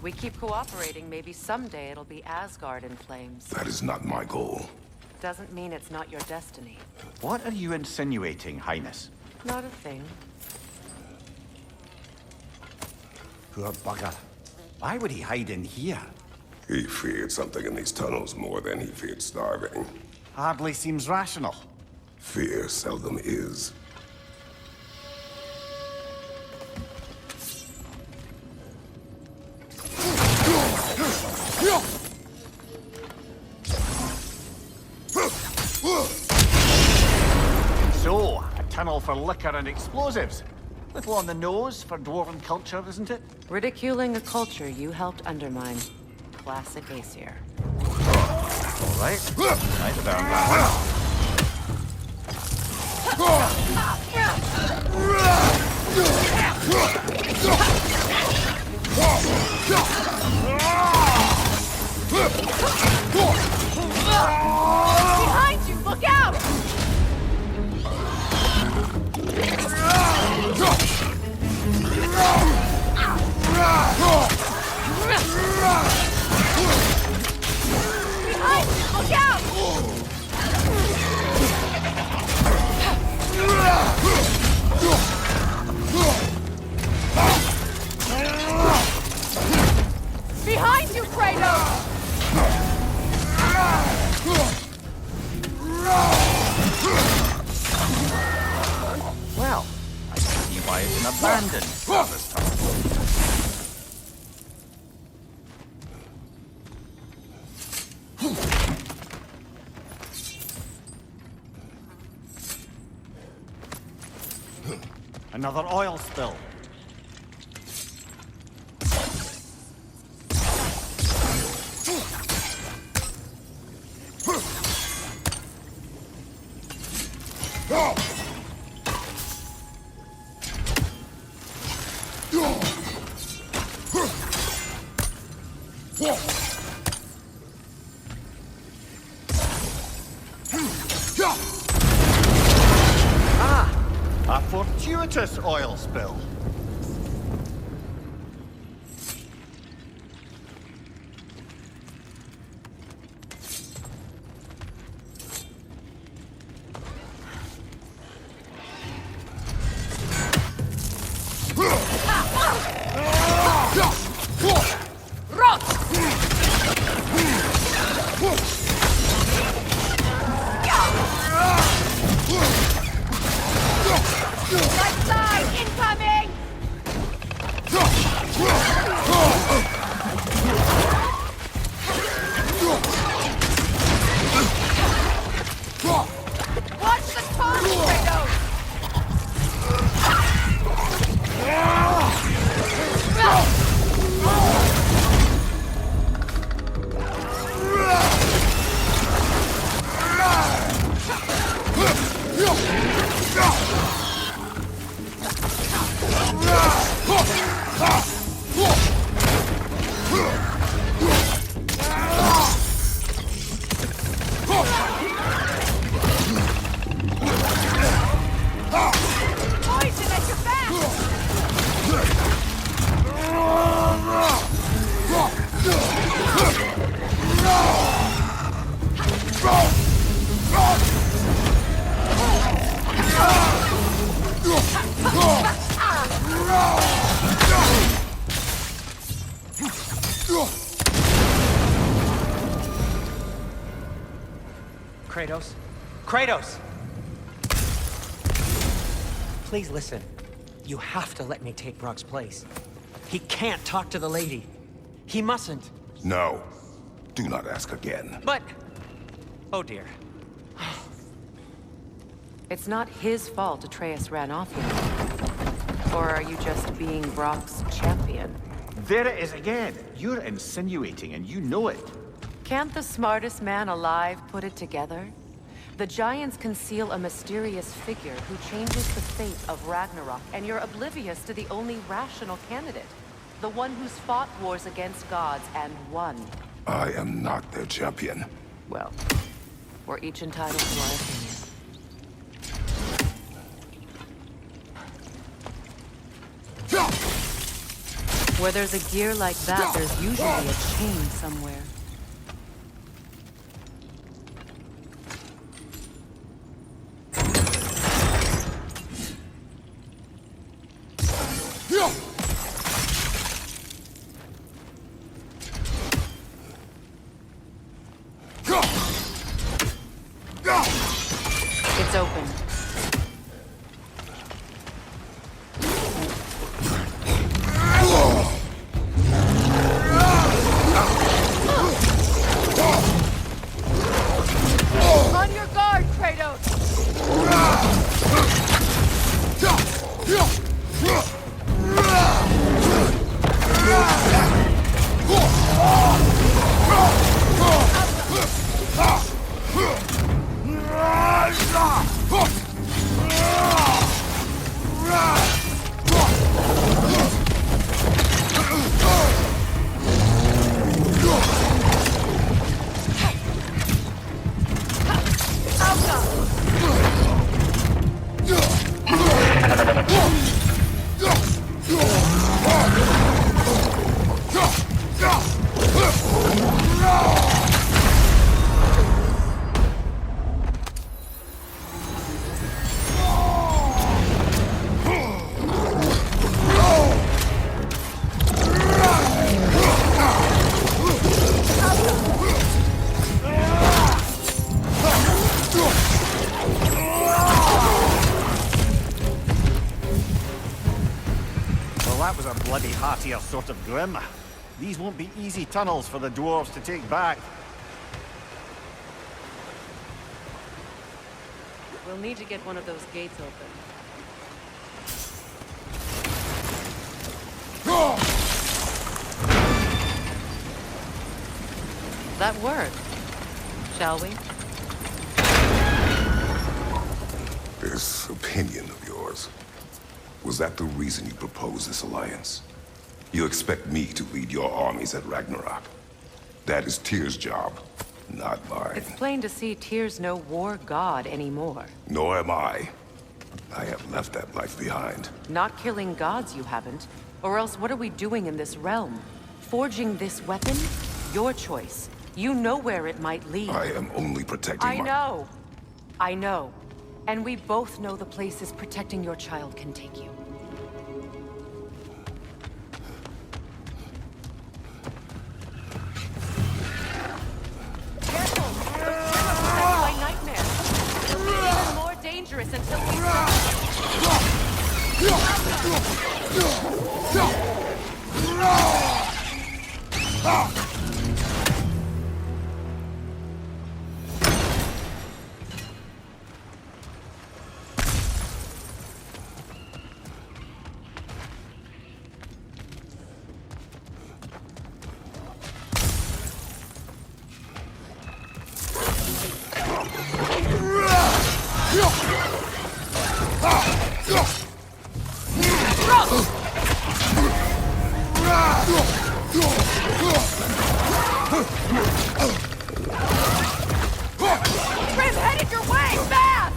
We keep cooperating, maybe someday it'll be Asgard in flames. That is not my goal. Doesn't mean it's not your destiny. What are you insinuating, Highness? Not a thing. Poor bugger. Why would he hide in here? He feared something in these tunnels more than he feared starving. Hardly seems rational. Fear seldom is. So, a tunnel for liquor and explosives. Little on the nose for dwarven culture, isn't it? Ridiculing a culture you helped undermine. Classic Aesir. All right. Right about that. Behind you! Look out! Behind you! Look out! Behind you, Kratos! Well, I can see why it's an abandoned service tunnel. Another oil spill. A fortuitous oil spill. Right side! Incoming! Watch the tongue, Kratos! Poison at your back! Kratos? Kratos! Please listen. You have to let me take Brock's place. He can't talk to the lady. He mustn't. No. Do not ask again. But... Oh dear. It's not his fault Atreus ran off here. Or are you just being Brock's champion? There it is again. You're insinuating and you know it. Can't the smartest man alive put it together? The Giants conceal a mysterious figure who changes the fate of Ragnarok, and you're oblivious to the only rational candidate. The one who's fought wars against gods and won. I am not their champion. Well, we're each entitled to our opinion. Where there's a gear like that, there's usually a chain somewhere. It's open. On your guard, Kratos! That was a bloody heartier sort of grim. These won't be easy tunnels for the dwarves to take back. We'll need to get one of those gates open. That worked. Shall we? This opinion of yours, was that the reason you proposed this alliance? You expect me to lead your armies at Ragnarok. That is Tyr's job, not mine. It's plain to see Tyr's no war god anymore. Nor am I. I have left that life behind. Not killing gods, you haven't. Or else what are we doing in this realm? Forging this weapon? Your choice. You know where it might lead. I am only protecting I know. I know. And we both know the places protecting your child can take you. Careful! Those are protected by nightmares. It'll be even more dangerous until we Grim, headed your way! Fast!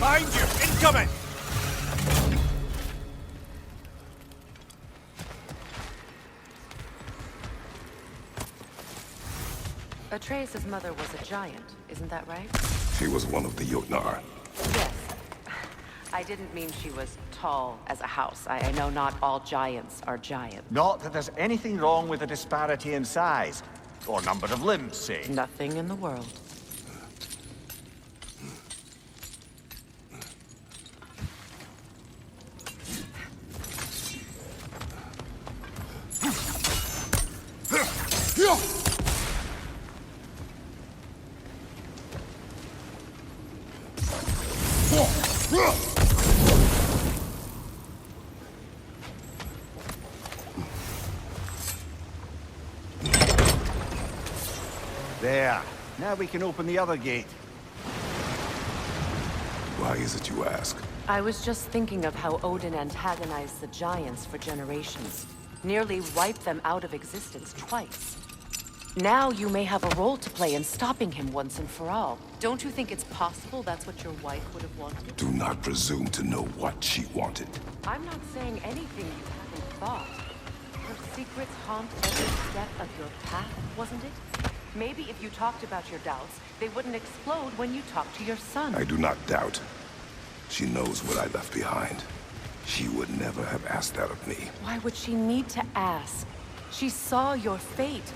Behind you! Incoming! Atreus' mother was a giant, isn't that right? She was one of the Jotnar. Yes. I didn't mean she was tall as a house. I know not all giants are giants. Not that there's anything wrong with a disparity in size. Or number of limbs, say. Nothing in the world. Now we can open the other gate. Why is it you ask? I was just thinking of how Odin antagonized the Giants for generations. Nearly wiped them out of existence twice. Now you may have a role to play in stopping him once and for all. Don't you think it's possible that's what your wife would have wanted? Do not presume to know what she wanted. I'm not saying anything you haven't thought. Her secrets haunt every step of your path, wasn't it? Maybe if you talked about your doubts, they wouldn't explode when you talked to your son. I do not doubt. She knows what I left behind. She would never have asked that of me. Why would she need to ask? She saw your fate.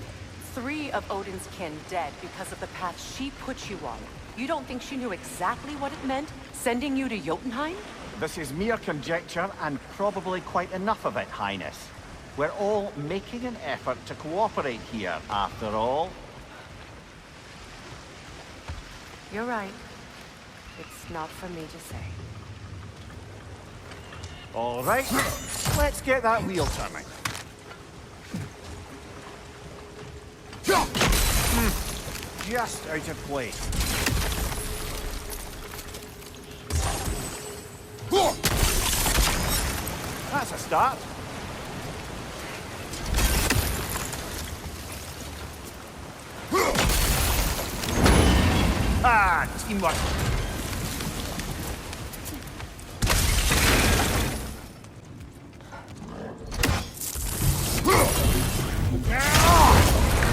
3 of Odin's kin dead because of the path she put you on. You don't think she knew exactly what it meant, sending you to Jotunheim? This is mere conjecture, and probably quite enough of it, Highness. We're all making an effort to cooperate here, after all. You're right. It's not for me to say. All right, let's get that wheel turning. Just out of place. That's a start. Ah, teamwork.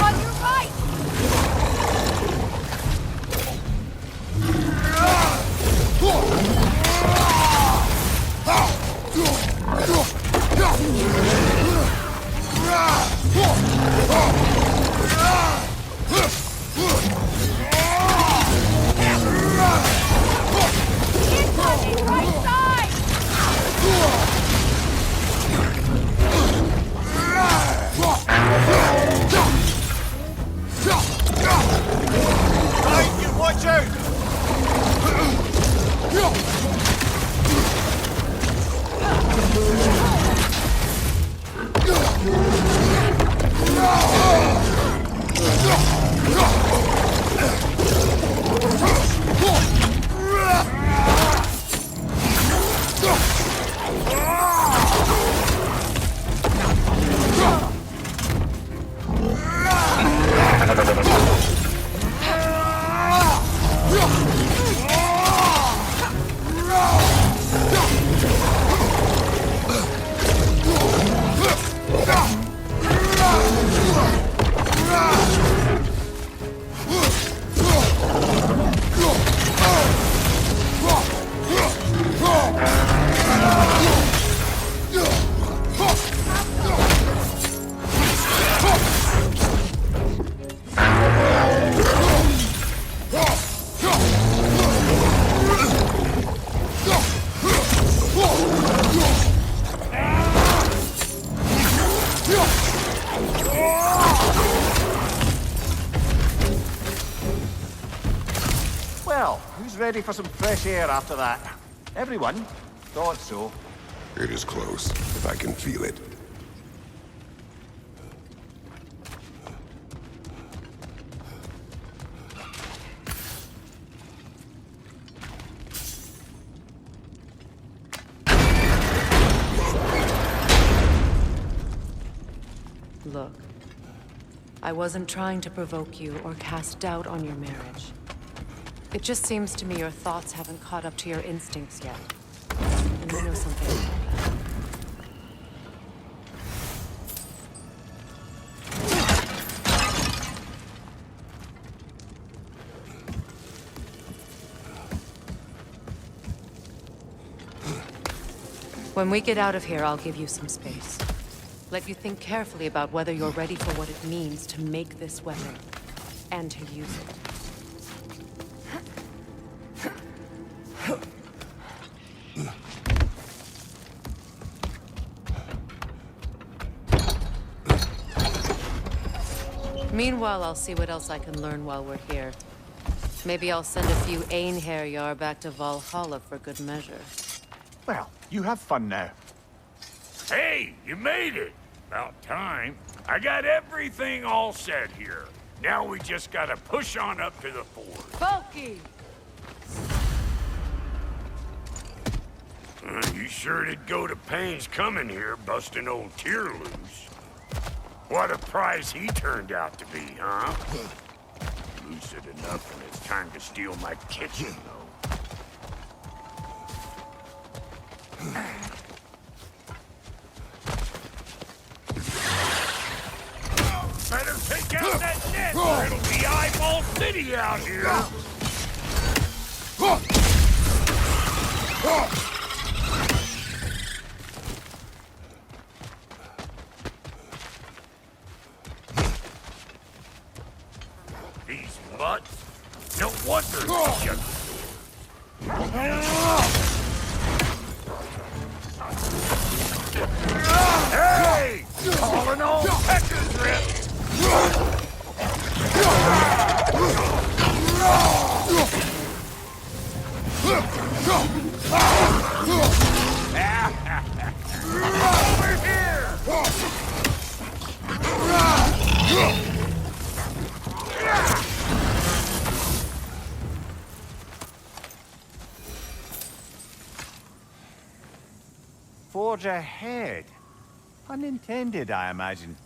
On your right! Watch out! Well, who's ready for some fresh air after that? Everyone? Thought so. It is close, if I can feel it. Look, I wasn't trying to provoke you or cast doubt on your marriage. It just seems to me your thoughts haven't caught up to your instincts yet. And I know something about that. When we get out of here, I'll give you some space. Let you think carefully about whether you're ready for what it means to make this weapon, and to use it. Meanwhile, I'll see what else I can learn while we're here. Maybe I'll send a few Einherjar back to Valhalla for good measure. Well, you have fun now. Hey, you made it! About time. I got everything all set here. Now we just gotta push on up to the ford. Bulky! You sure did go to pains coming here, busting old Tyr loose. What a prize he turned out to be, huh? Lucid enough when it's time to steal my kitchen, though. Better take out that net, or it'll be Eyeball City out here! These mutts? No wonder they shut the door. Hey! Calling all Peckers Rip! Over here! Forge ahead. Unintended, I imagine.